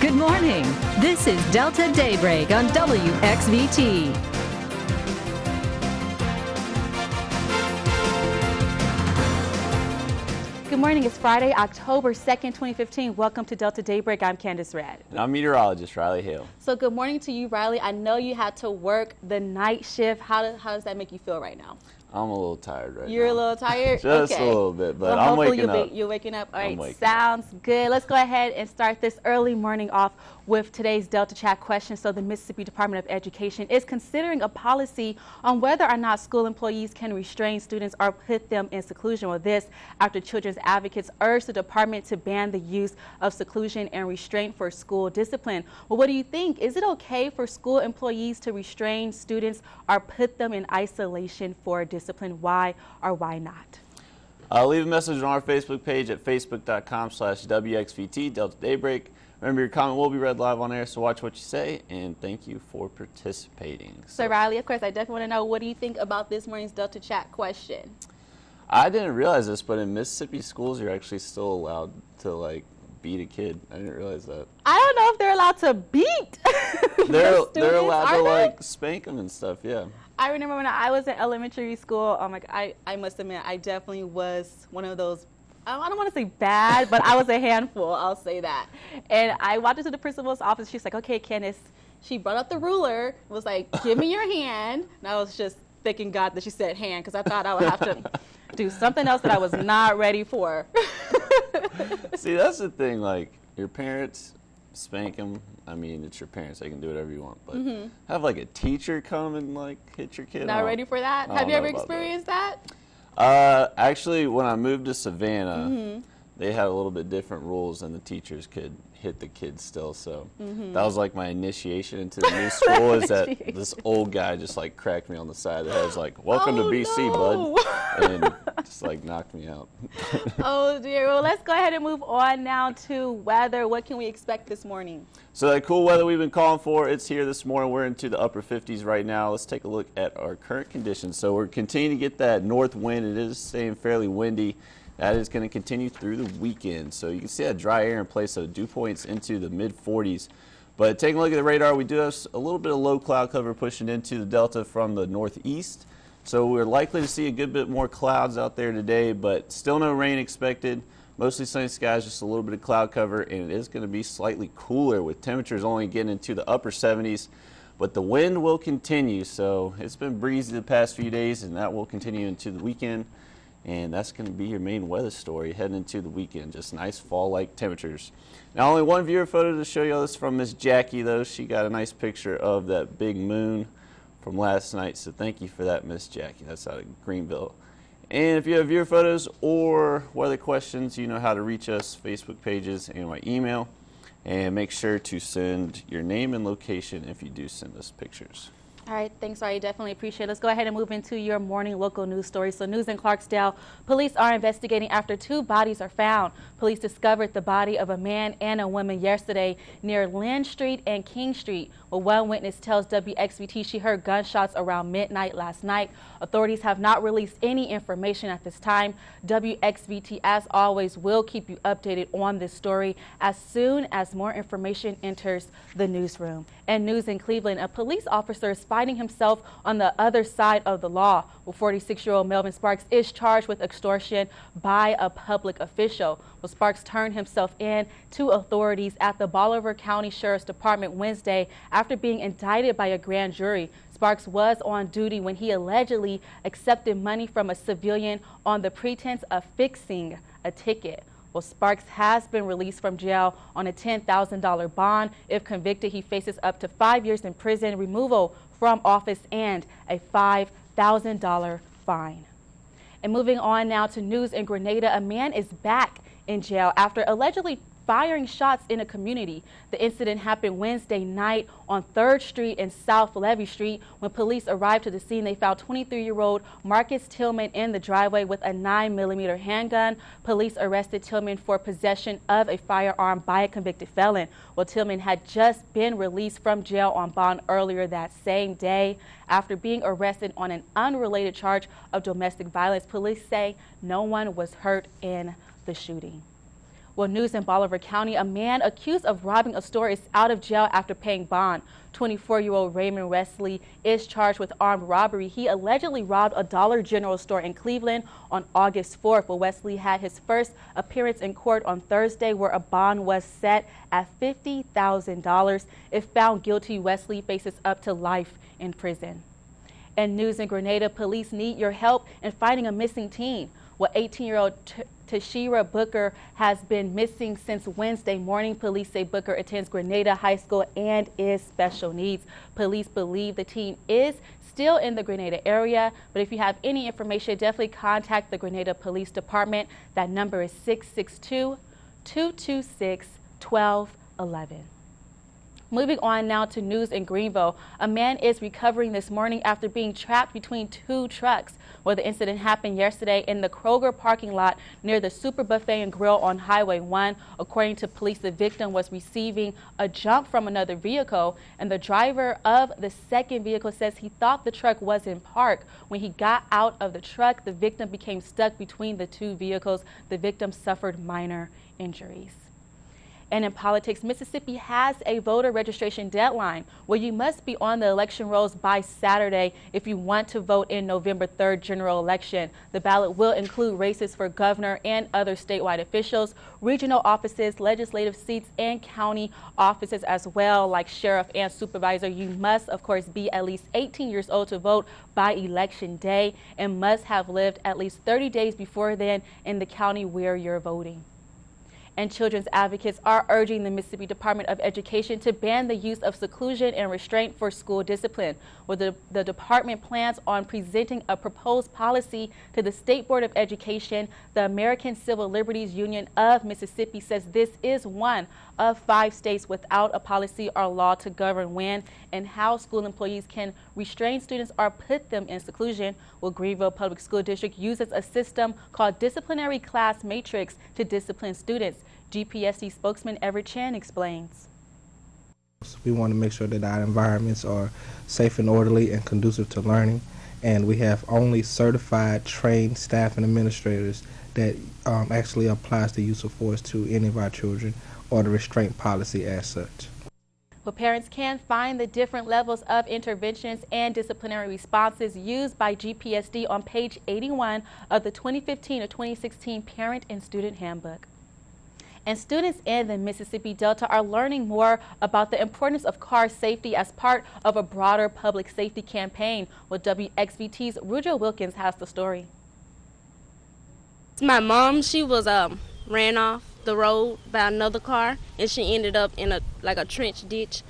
Good morning. This is Delta Daybreak on WXVT. Good morning. It's Friday, October 2nd, 2015. Welcome to Delta Daybreak. I'm Candace Redd. And I'm meteorologist Riley Hale. So good morning to you, Riley. I know you had to work the night shift. How does that make you feel right now? I'm a little tired right now. You're a little tired? Just okay. a little bit, but well, I'm waking up. You're waking up. All right, sounds good. Let's go ahead and start this early morning off with today's Delta Chat question. So the Mississippi Department of Education is considering a policy on whether or not school employees can restrain students or put them in seclusion. Well, this after children's advocates urged the department to ban the use of seclusion and restraint for school discipline. Well, what do you think? Is it okay for school employees to restrain students or put them in isolation for discipline? Why or why not? Leave a message on our Facebook page at facebook.com/WXVT Delta Daybreak. Remember, your comment will be read live on air, so watch what you say, and thank you for participating. So Riley, of course, I definitely want to know, what do you think about this morning's Delta Chat question? I didn't realize this, but in Mississippi schools, you're actually still allowed to, beat a kid. I didn't realize that. I don't know if they're allowed to beat They're allowed to, spank them and stuff, yeah. I remember when I was in elementary school, I must admit, I definitely was one of those, I don't want to say bad, but I was a handful, I'll say that. And I walked into the principal's office. She's like, okay, Candace. She brought up the ruler, was like, give me your hand. And I was just thanking God that she said hand, because I thought I would have to do something else that I was not ready for. See, that's the thing, your parents spank them. I mean, it's your parents, they can do whatever you want, but have a teacher come and hit your kid. Not ready for that? Have you ever experienced that? Actually, when I moved to Savannah, they had a little bit different rules, and the teachers could hit the kids still. So that was my initiation into the new school. Is that this old guy just cracked me on the side of the head. Was like, "Welcome to BC, bud," and just knocked me out. Oh dear. Well, let's go ahead and move on now to weather. What can we expect this morning? So that cool weather we've been calling for, it's here this morning. We're into the upper 50s right now. Let's take a look at our current conditions. So we're continuing to get that north wind. It is staying fairly windy. That is going to continue through the weekend. So you can see that dry air in place, so dew points into the mid 40s. But taking a look at the radar, we do have a little bit of low cloud cover pushing into the delta from the northeast. So we're likely to see a good bit more clouds out there today, but still no rain expected. Mostly sunny skies, just a little bit of cloud cover, and it is going to be slightly cooler with temperatures only getting into the upper 70s. But the wind will continue, so it's been breezy the past few days, and that will continue into the weekend. And that's going to be your main weather story heading into the weekend. Just nice fall-like temperatures. Now, only one viewer photo to show you all. This from Miss Jackie, though. She got a nice picture of that big moon from last night, so thank you for that, Miss Jackie. That's out of Greenville. And if you have viewer photos or weather questions, you know how to reach us, Facebook pages and my email. And make sure to send your name and location if you do send us pictures. All right, thanks, Ari. Definitely appreciate it. Let's go ahead and move into your morning local news story. So news in Clarksdale, police are investigating after 2 bodies are found. Police discovered the body of a man and a woman yesterday near Lynn Street and King Street. Well, one witness tells WXVT she heard gunshots around midnight last night. Authorities have not released any information at this time. WXVT, as always, will keep you updated on this story as soon as more information enters the newsroom. And news in Cleveland, a police officer is finding himself on the other side of the law. Well, 46-year-old Melvin Sparks is charged with extortion by a public official. Well, Sparks turned himself in to authorities at the Bolivar County Sheriff's Department Wednesday after being indicted by a grand jury. Sparks was on duty when he allegedly accepted money from a civilian on the pretense of fixing a ticket. Well, Sparks has been released from jail on a $10,000 bond. If convicted, he faces up to 5 years in prison, removal from office, and a $5,000 fine. And moving on now to news in Grenada, a man is back in jail after allegedly firing shots in a community. The incident happened Wednesday night on 3rd Street and South Levy Street. When police arrived to the scene, they found 23-year-old Marcus Tillman in the driveway with a 9mm handgun. Police arrested Tillman for possession of a firearm by a convicted felon. Well, Tillman had just been released from jail on bond earlier that same day after being arrested on an unrelated charge of domestic violence. Police say no one was hurt in the shooting. Well, news in Bolivar County, a man accused of robbing a store is out of jail after paying bond. 24-year-old Raymond Wesley is charged with armed robbery. He allegedly robbed a Dollar General store in Cleveland on August 4th. Well, Wesley had his first appearance in court on Thursday, where a bond was set at $50,000. If found guilty, Wesley faces up to life in prison. And news in Grenada, police need your help in finding a missing teen. Well, 18-year-old Tashira Booker has been missing since Wednesday morning. Police say Booker attends Grenada High School and is special needs. Police believe the teen is still in the Grenada area, but if you have any information, definitely contact the Grenada Police Department. That number is 662-226-1211. Moving on now to news in Greenville. A man is recovering this morning after being trapped between two trucks. Well, the incident happened yesterday in the Kroger parking lot near the Super Buffet and Grill on Highway 1. According to police, the victim was receiving a jump from another vehicle, and the driver of the second vehicle says he thought the truck was in park. When he got out of the truck, the victim became stuck between the two vehicles. The victim suffered minor injuries. And in politics, Mississippi has a voter registration deadline where you must be on the election rolls by Saturday if you want to vote in November 3rd general election. The ballot will include races for governor and other statewide officials, regional offices, legislative seats, and county offices as well, like sheriff and supervisor. You must, of course, be at least 18 years old to vote by election day and must have lived at least 30 days before then in the county where you're voting. And children's advocates are urging the Mississippi Department of Education to ban the use of seclusion and restraint for school discipline. Well, the department plans on presenting a proposed policy to the State Board of Education. The American Civil Liberties Union of Mississippi says this is one of 5 states without a policy or law to govern when and how school employees can restrain students or put them in seclusion. Well, Greenville Public School District uses a system called Disciplinary Class Matrix to discipline students. GPSD spokesman Everett Chan explains. We want to make sure that our environments are safe and orderly and conducive to learning, and we have only certified, trained staff and administrators that actually applies the use of force to any of our children or the restraint policy as such. Well, parents can find the different levels of interventions and disciplinary responses used by GPSD on page 81 of the 2015 or 2016 Parent and Student Handbook. And students in the Mississippi Delta are learning more about the importance of car safety as part of a broader public safety campaign. Well, WXVT's Rudra Wilkins has the story. My mom, she was ran off the road by another car, and she ended up in a trench ditch,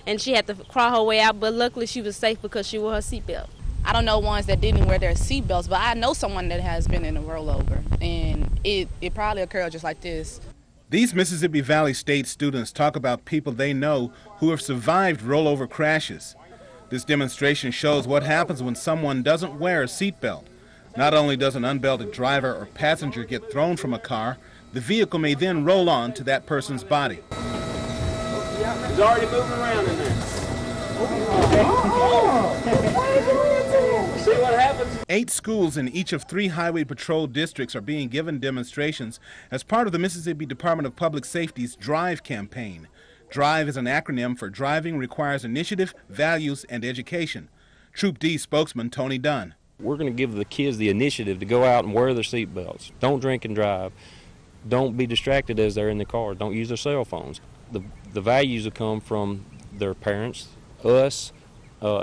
and she had to crawl her way out, but luckily she was safe because she wore her seatbelt. I don't know ones that didn't wear their seatbelts, but I know someone that has been in a rollover, and it probably occurred just like this. These Mississippi Valley State students talk about people they know who have survived rollover crashes. This demonstration shows what happens when someone doesn't wear a seatbelt. Not only does an unbelted driver or passenger get thrown from a car, the vehicle may then roll on to that person's body. He's already moving around in there. See what happens? 8 schools in each of 3 highway patrol districts are being given demonstrations as part of the Mississippi Department of Public Safety's DRIVE campaign. DRIVE is an acronym for Driving Requires Initiative, Values, and Education. Troop D spokesman Tony Dunn. We're going to give the kids the initiative to go out and wear their seatbelts. Don't drink and drive. Don't be distracted as they're in the car. Don't use their cell phones. The values will come from their parents, us,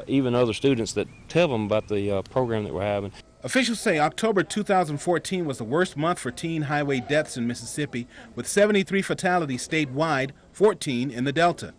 even other students that tell them about the program that we're having. Officials say October 2014 was the worst month for teen highway deaths in Mississippi, with 73 fatalities statewide, 14 in the Delta.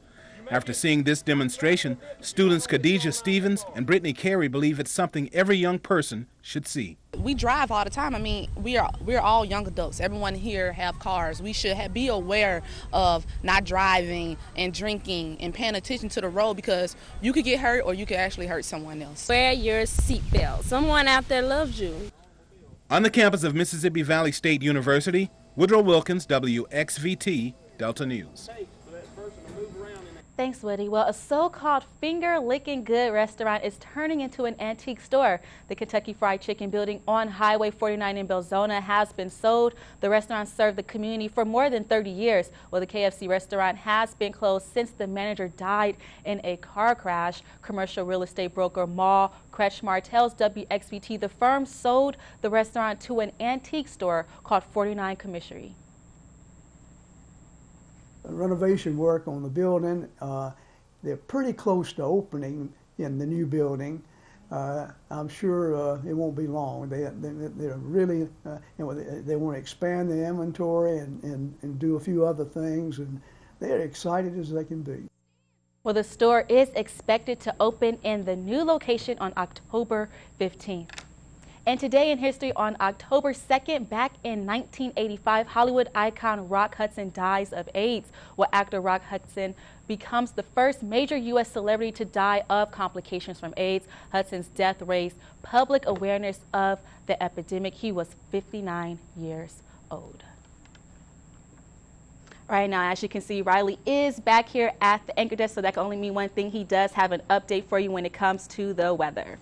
After seeing this demonstration, students Khadijah Stevens and Brittany Carey believe it's something every young person should see. We drive all the time. I mean, we're all young adults. Everyone here have cars. We should be aware of not driving and drinking and paying attention to the road, because you could get hurt or you could actually hurt someone else. Wear your seatbelt. Someone out there loves you. On the campus of Mississippi Valley State University, Woodrow Wilkins, WXVT, Delta News. Thanks, Woody. Well, a so-called finger-licking good restaurant is turning into an antique store. The Kentucky Fried Chicken building on Highway 49 in Belzona has been sold. The restaurant served the community for more than 30 years. Well, the KFC restaurant has been closed since the manager died in a car crash. Commercial real estate broker Mal Kretschmar tells WXVT the firm sold the restaurant to an antique store called 49 Commissary. Renovation work on the building. They're pretty close to opening in the new building. I'm sure it won't be long. They're really, they want to expand the inventory and do a few other things, and they're excited as they can be. Well, the store is expected to open in the new location on October 15th. And today in history, on October 2nd, back in 1985, Hollywood icon Rock Hudson dies of AIDS. Well, actor Rock Hudson becomes the first major U.S. celebrity to die of complications from AIDS. Hudson's death raised public awareness of the epidemic. He was 59 years old. Right now, as you can see, Riley is back here at the anchor desk, so that can only mean one thing. He does have an update for you when it comes to the weather.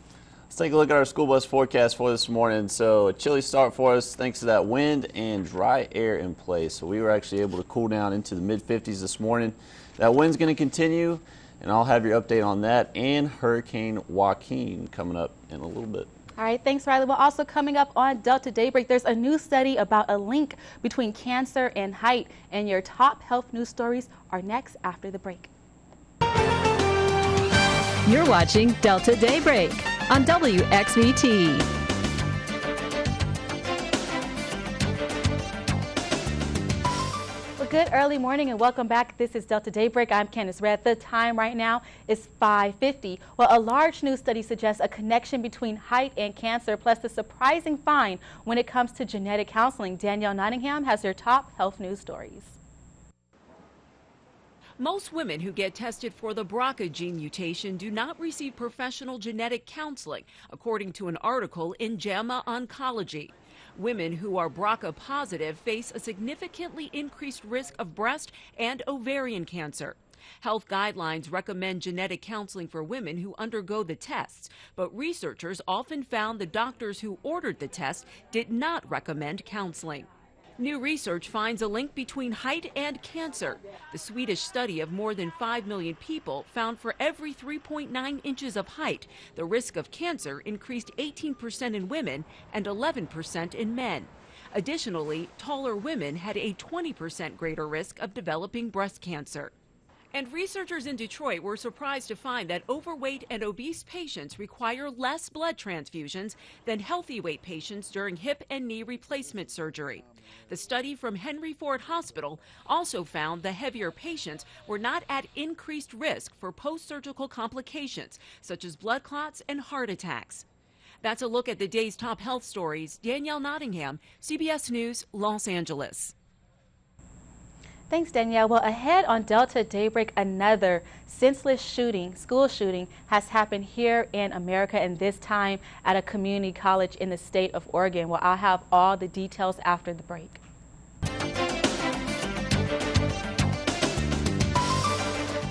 Let's take a look at our school bus forecast for this morning. So a chilly start for us thanks to that wind and dry air in place. So we were actually able to cool down into the mid-50s this morning. That wind's going to continue, and I'll have your update on that and Hurricane Joaquin coming up in a little bit. All right, thanks, Riley. Well, also coming up on Delta Daybreak, there's a new study about a link between cancer and height, and your top health news stories are next after the break. You're watching Delta Daybreak on WXVT. Well, good early morning and welcome back. This is Delta Daybreak. I'm Candace Red. The time right now is 5:50. Well, a large new study suggests a connection between height and cancer, plus the surprising find when it comes to genetic counseling. Danielle Nottingham has your top health news stories. Most women who get tested for the BRCA gene mutation do not receive professional genetic counseling, according to an article in JAMA Oncology. Women who are BRCA positive face a significantly increased risk of breast and ovarian cancer. Health guidelines recommend genetic counseling for women who undergo the tests, but researchers often found the doctors who ordered the test did not recommend counseling. New research finds a link between height and cancer. The Swedish study of more than 5 million people found for every 3.9 inches of height, the risk of cancer increased 18% in women and 11% in men. Additionally, taller women had a 20% greater risk of developing breast cancer. And researchers in Detroit were surprised to find that overweight and obese patients require less blood transfusions than healthy weight patients during hip and knee replacement surgery. The study from Henry Ford Hospital also found the heavier patients were not at increased risk for post-surgical complications, such as blood clots and heart attacks. That's a look at the day's top health stories. Danielle Nottingham, CBS News, Los Angeles. Thanks, Danielle. Well, ahead on Delta Daybreak, another senseless school shooting has happened here in America, and this time at a community college in the state of Oregon. Well, I'll have all the details after the break.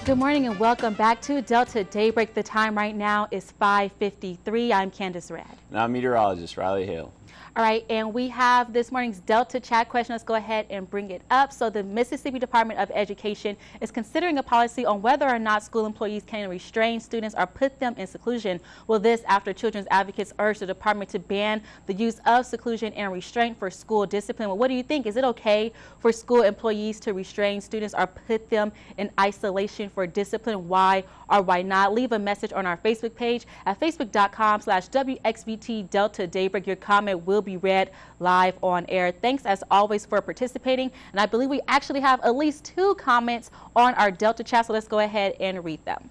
Good morning and welcome back to Delta Daybreak. The time right now is 5:53. I'm Candace Rad. And I'm meteorologist Riley Hale. All right, and we have this morning's Delta chat question. Let's go ahead and bring it up. So the Mississippi Department of Education is considering a policy on whether or not school employees can restrain students or put them in seclusion. Well, this after children's advocates urged the department to ban the use of seclusion and restraint for school discipline. Well, what do you think? Is it okay for school employees to restrain students or put them in isolation for discipline? Why or why not? Leave a message on our Facebook page at facebook.com/WXVT Delta Daybreak. Your comment will be read live on air. Thanks as always for participating, and I believe we actually have at least 2 comments on our Delta chat, so let's go ahead and read them.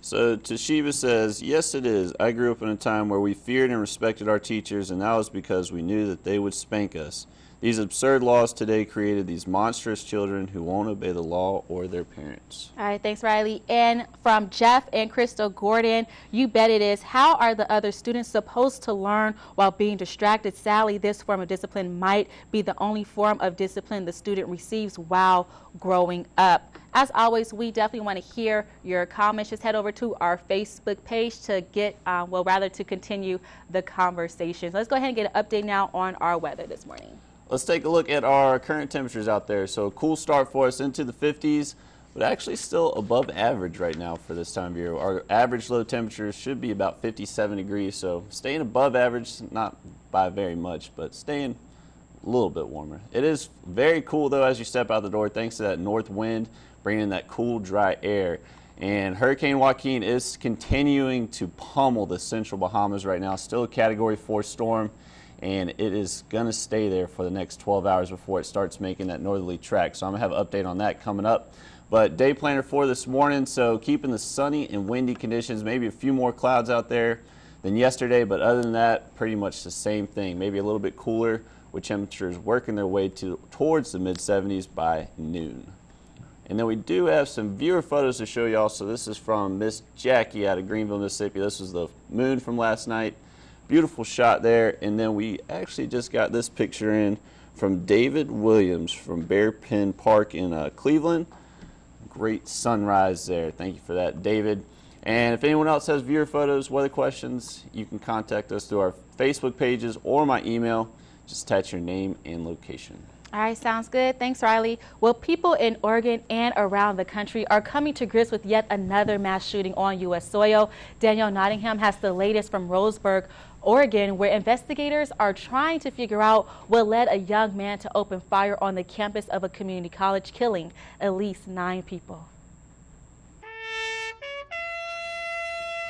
So Toshiba says, yes it is. I grew up in a time where we feared and respected our teachers, and that was because we knew that they would spank us. These absurd laws today created these monstrous children who won't obey the law or their parents. All right, thanks, Riley. And from Jeff and Crystal Gordon, you bet it is. How are the other students supposed to learn while being distracted? Sadly, this form of discipline might be the only form of discipline the student receives while growing up. As always, we definitely want to hear your comments. Just head over to our Facebook page to get, to continue the conversations. Let's go ahead and get an update now on our weather this morning. Let's take a look at our current temperatures out there. So a cool start for us into the 50s, but actually still above average right now for this time of year. Our average low temperature should be about 57 degrees, so staying above average, not by very much, but staying a little bit warmer. It is very cool though as you step out the door thanks to that north wind bringing in that cool dry air. And Hurricane Joaquin is continuing to pummel the central Bahamas right now. Still a Category 4 storm, and it is going to stay there for the next 12 hours before it starts making that northerly track. So I'm going to have an update on that coming up. But day planner for this morning, so keeping the sunny and windy conditions, maybe a few more clouds out there than yesterday, but other than that, pretty much the same thing. Maybe a little bit cooler with temperatures working their way towards the mid-70s by noon. And then we do have some viewer photos to show y'all. So this is from Miss Jackie out of Greenville, Mississippi. This was the moon from last night. Beautiful shot there. And then we actually just got this picture in from David Williams from Bear Pen Park in Cleveland. Great sunrise there. Thank you for that, David. And if anyone else has viewer photos, weather questions, you can contact us through our Facebook pages or my email. Just attach your name and location. All right, sounds good. Thanks, Riley. Well, people in Oregon and around the country are coming to grips with yet another mass shooting on U.S. soil. Danielle Nottingham has the latest from Roseburg, Oregon, where investigators are trying to figure out what led a young man to open fire on the campus of a community college, killing at least 9 people.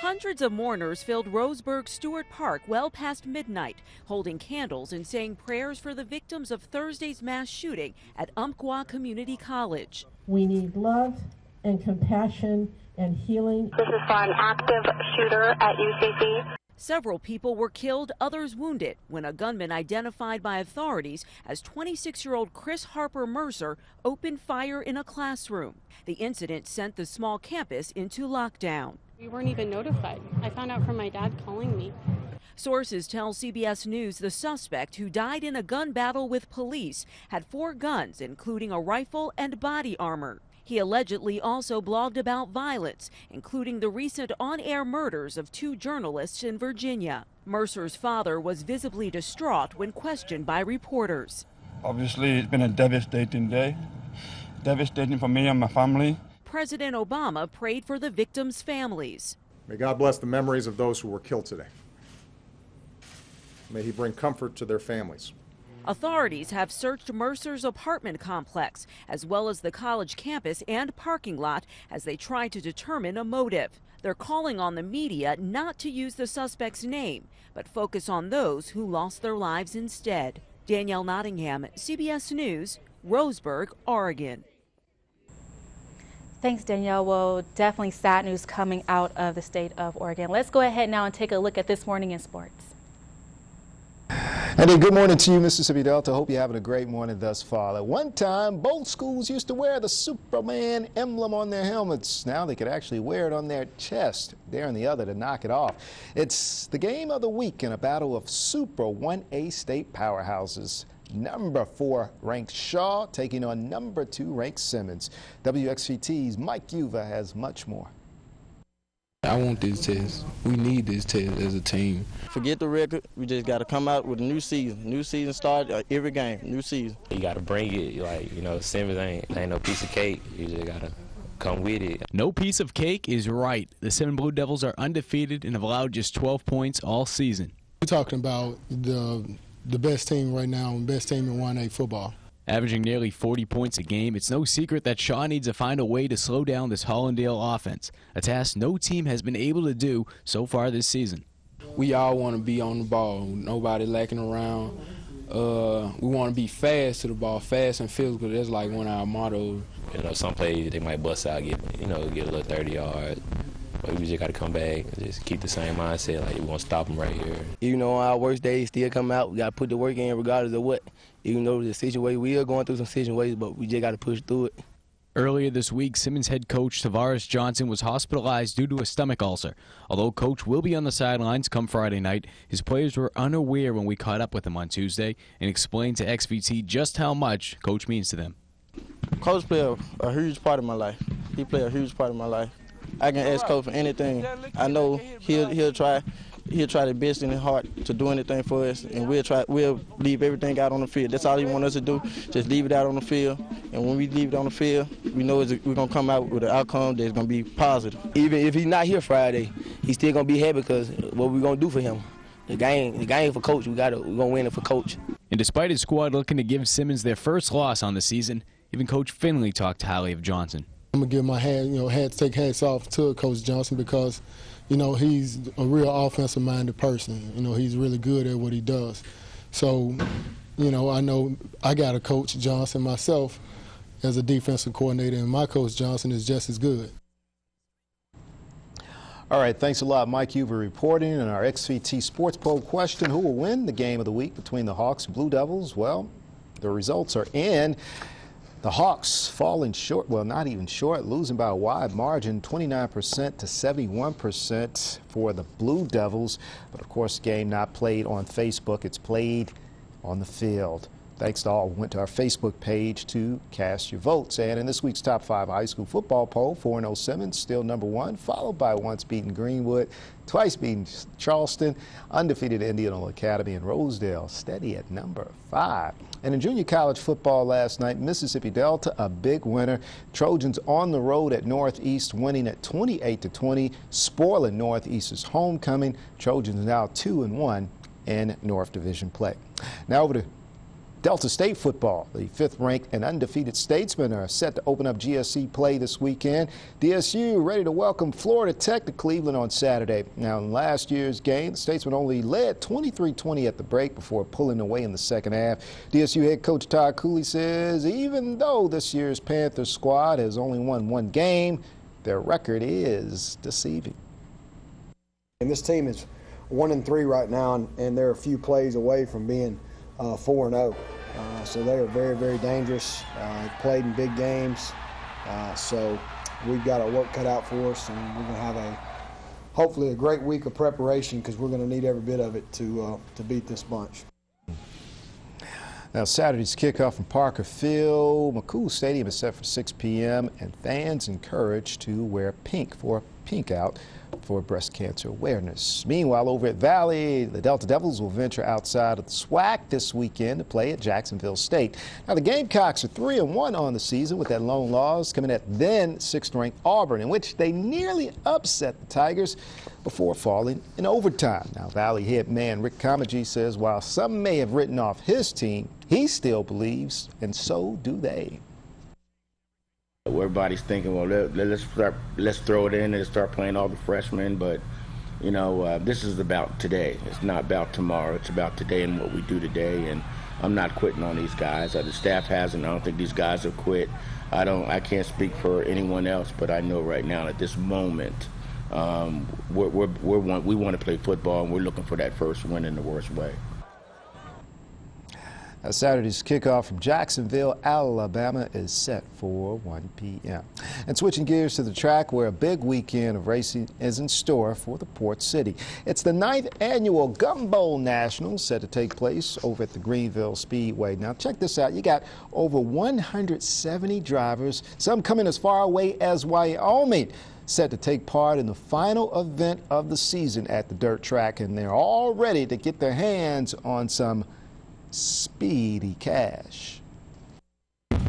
Hundreds of mourners filled Roseburg Stewart Park well past midnight, holding candles and saying prayers for the victims of Thursday's mass shooting at Umpqua Community College. We need love and compassion and healing. This is for an active shooter at UCC. Several people were killed, others wounded, when a gunman identified by authorities as 26-year-old Chris Harper Mercer opened fire in a classroom. The incident sent the small campus into lockdown. We weren't even notified. I found out from my dad calling me. Sources tell CBS News the suspect, who died in a gun battle with police, had 4 guns, including a rifle and body armor. He allegedly also blogged about violence, including the recent on-air murders of 2 journalists in Virginia. Mercer's father was visibly distraught when questioned by reporters. Obviously, it's been a devastating day, devastating for me and my family. President Obama prayed for the victims' families. May God bless the memories of those who were killed today. May he bring comfort to their families. Authorities have searched Mercer's apartment complex, as well as the college campus and parking lot, as they try to determine a motive. They're calling on the media not to use the suspect's name, but focus on those who lost their lives instead. Danielle Nottingham, CBS News, Roseburg, Oregon. Thanks, Danielle. Well, definitely sad news coming out of the state of Oregon. Let's go ahead now and take a look at this morning in sports. And then good morning to you, Mississippi Delta. Hope you're having a great morning thus far. At one time, both schools used to wear the Superman emblem on their helmets. Now they could actually wear it on their chest, daring the other to knock it off. It's the game of the week in a battle of Super 1A state powerhouses. Number 4 ranked Shaw taking on number 2 ranked Simmons. WXVT's Mike Yuva has much more. I want this test. We need this test as a team. Forget the record. We just got to come out with a new season. New season start every game. New season. You got to bring it. Like, you know, Simmons ain't no piece of cake. You just got to come with it. No piece of cake is right. The Seven Blue Devils are undefeated and have allowed just 12 points all season. We're talking about the best team right now, best team in 1A football. Averaging nearly 40 points a game, it's no secret that Shaw needs to find a way to slow down this Hollandale offense, a task no team has been able to do so far this season. We all want to be on the ball, nobody lacking around. We want to be fast to the ball, fast and physical. That's like one of our mottos. You know, some plays they might bust out, get a little 30 yards. But we just got to come back and just keep the same mindset, like we want to stop them right here. Even though on our worst days still come out, we got to put the work in regardless of what. Even though the situation, we are going through some situations, but we just got to push through it. Earlier this week, Simmons head coach Tavares Johnson was hospitalized due to a stomach ulcer. Although Coach will be on the sidelines come Friday night, his players were unaware when we caught up with him on Tuesday and explained to XVT just how much Coach means to them. Coach played a huge part of my life. He played a huge part of my life. I can ask Coach for anything. I know he'll try the best in his heart to do anything for us, and we'll leave everything out on the field. That's all he wants us to do, just leave it out on the field. And when we leave it on the field, we know we're going to come out with an outcome that's going to be positive. Even if he's not here Friday, he's still going to be happy because what we're going to do for him. The game for Coach. We're going to win it for Coach. And despite his squad looking to give Simmons their first loss on the season, even Coach Finley talked highly of Johnson. I'm going to give my hats off to Coach Johnson because, he's a real offensive-minded person. He's really good at what he does. So, I know I got a Coach Johnson myself as a defensive coordinator, and my Coach Johnson is just as good. All right, thanks a lot, Mike Huber, reporting. And our XVT Sports Poll question, who will win the game of the week between the Hawks and Blue Devils? Well, the results are in. The Hawks falling short, well, not even short, losing by a wide margin, 29% to 71% for the Blue Devils. But, of course, the game not played on Facebook. It's played on the field. Thanks to all who went to our Facebook page to cast your votes. And in this week's Top 5 High School Football Poll, 4-0 Simmons still #1, followed by once beaten Greenwood, twice beaten Charleston, undefeated Indianola Academy, and Rosedale steady at #5. And in junior college football last night, Mississippi Delta, a big winner. Trojans on the road at Northeast, winning at 28-20, spoiling Northeast's homecoming. Trojans now 2-1 in North Division play. Now over to Delta State football. The 5th-ranked and undefeated Statesmen are set to open up GSC play this weekend. DSU ready to welcome Florida Tech to Cleveland on Saturday. Now, in last year's game, the Statesmen only led 23-20 at the break before pulling away in the second half. DSU head coach Todd Cooley says even though this year's Panthers squad has only won one game, their record is deceiving. And this team is 1-3 right now, and they're a few plays away from being 4-0. So they are very, very dangerous. Played in big games. So we've got our work cut out for us, and we're going to have hopefully a great week of preparation because we're going to need every bit of it to beat this bunch. Now, Saturday's kickoff from Parker Field. McCool Stadium is set for 6 p.m. and fans encouraged to wear pink for a pink out for breast cancer awareness. Meanwhile, over at Valley, the Delta Devils will venture outside of the SWAC this weekend to play at Jacksonville State. Now, the Gamecocks are 3-1 on the season with that lone loss coming at then 6th-ranked Auburn, in which they nearly upset the Tigers before falling in overtime. Now, Valley head man Rick Comagee says while some may have written off his team, he still believes, and so do they. Everybody's thinking, well, let's throw it in and start playing all the freshmen. But, this is about today. It's not about tomorrow. It's about today and what we do today. And I'm not quitting on these guys. The staff hasn't. I don't think these guys have quit. I can't speak for anyone else, but I know right now at this moment, we want to play football, and we're looking for that first win in the worst way. Saturday's kickoff from Jacksonville, Alabama is set for 1 p.m. And switching gears to the track where a big weekend of racing is in store for the Port City. It's the 9th annual Gumbo Nationals set to take place over at the Greenville Speedway. Now check this out. You got over 170 drivers, some coming as far away as Wyoming, set to take part in the final event of the season at the dirt track, and they're all ready to get their hands on some speedy cash.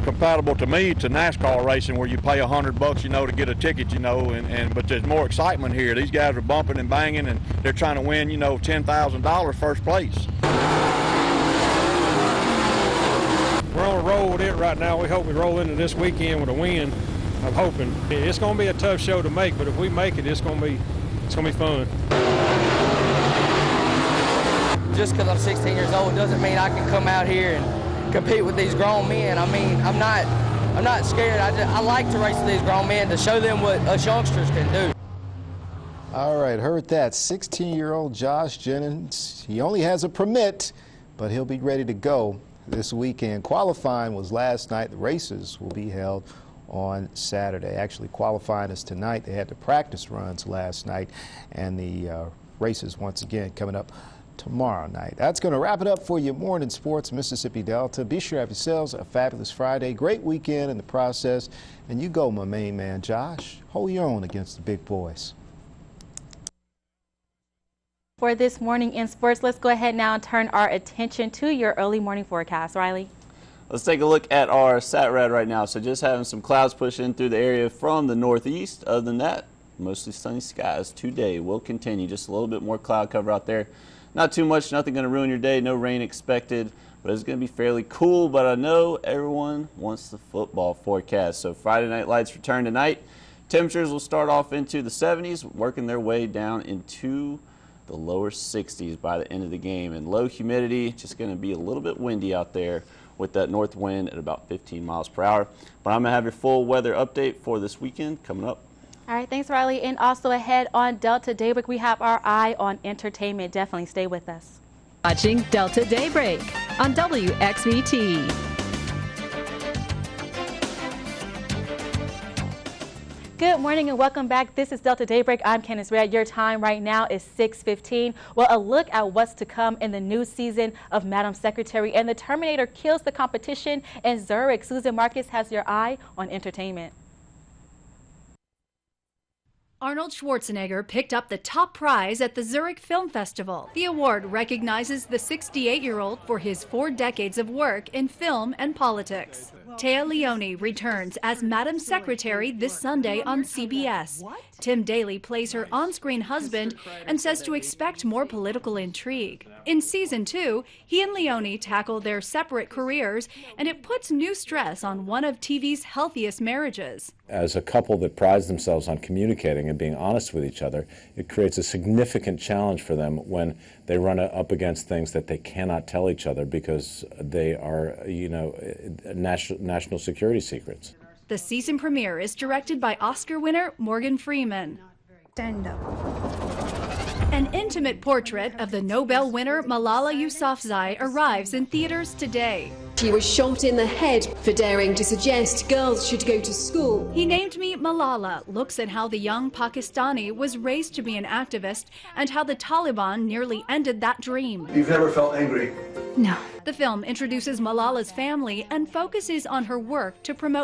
Compatible to me to NASCAR racing where you pay $100, to get a ticket, but there's more excitement here. These guys are bumping and banging and they're trying to win, $10,000 first place. We're on a roll with it right now. We hope we roll into this weekend with a win. I'm hoping. It's going to be a tough show to make, but if we make it, it's going to be fun. Just because I'm 16 years old doesn't mean I can come out here and compete with these grown men. I mean, I'm not scared. I like to race with these grown men to show them what us youngsters can do. All right, heard that. 16-year-old Josh Jennings. He only has a permit, but he'll be ready to go this weekend. Qualifying was last night. The races will be held on Saturday. Actually, qualifying is tonight. They had the practice runs last night, and the races once again coming up tomorrow night. That's going to wrap it up for your morning sports, Mississippi Delta. Be sure to have yourselves a fabulous Friday, great weekend in the process, and you go, my main man, Josh. Hold your own against the big boys. For this morning in sports, let's go ahead now and turn our attention to your early morning forecast. Riley? Let's take a look at our SatRad right now. So just having some clouds push in through the area from the northeast. Other than that, mostly sunny skies today will continue. Just a little bit more cloud cover out there. Not too much, nothing going to ruin your day. No rain expected, but it's going to be fairly cool. But I know everyone wants the football forecast. So Friday Night Lights return tonight. Temperatures will start off into the 70s, working their way down into the lower 60s by the end of the game. And low humidity, just going to be a little bit windy out there with that north wind at about 15 miles per hour. But I'm going to have your full weather update for this weekend coming up. All right, thanks, Riley. And also ahead on Delta Daybreak, we have our eye on entertainment. Definitely stay with us. Watching Delta Daybreak on WXVT. Good morning and welcome back. This is Delta Daybreak. I'm Candace Red. Your time right now is 6:15. Well, a look at what's to come in the new season of Madam Secretary, and the Terminator kills the competition in Zurich. Susan Marcus has your eye on entertainment. Arnold Schwarzenegger picked up the top prize at the Zurich Film Festival. The award recognizes the 68-year-old for his 4 decades of work in film and politics. Téa Leoni returns as Madam Secretary this Sunday on CBS. Tim Daly plays her on-screen husband and says to expect more political intrigue. In Season 2, he and Leoni tackle their separate careers, and it puts new stress on one of TV's healthiest marriages. As a couple that prides themselves on communicating and being honest with each other, it creates a significant challenge for them when they run up against things that they cannot tell each other because they are, national security secrets. The season premiere is directed by Oscar winner Morgan Freeman. Stand up. An intimate portrait of the Nobel winner Malala Yousafzai arrives in theaters today. She was shot in the head for daring to suggest girls should go to school. He Named Me Malala looks at how the young Pakistani was raised to be an activist and how the Taliban nearly ended that dream. You've never felt angry? No. The film introduces Malala's family and focuses on her work to promote